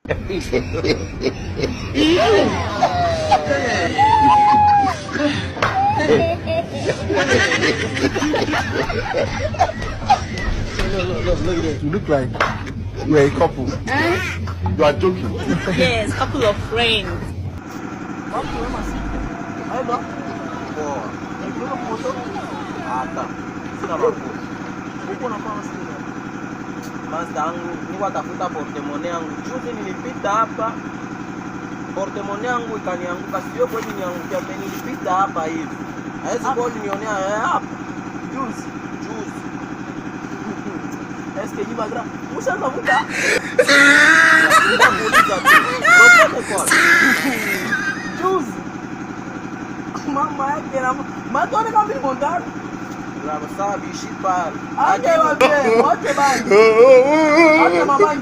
You look like you are a couple. You are joking. Yes, couple of friends. Nilikuwa tafuta portemone yangu. Juzi nilipita hapa. Portemone yangu ikanianguka, sio kweli niangukia, nilipita hapa hivi. Haiwezi kwa nionea hapa. Juzi. Eske jiba gra. Ushaanza vuka. Juzi. Mama yake na matone kama vile montano. Grava sabe, chipar. Até lá, até mama.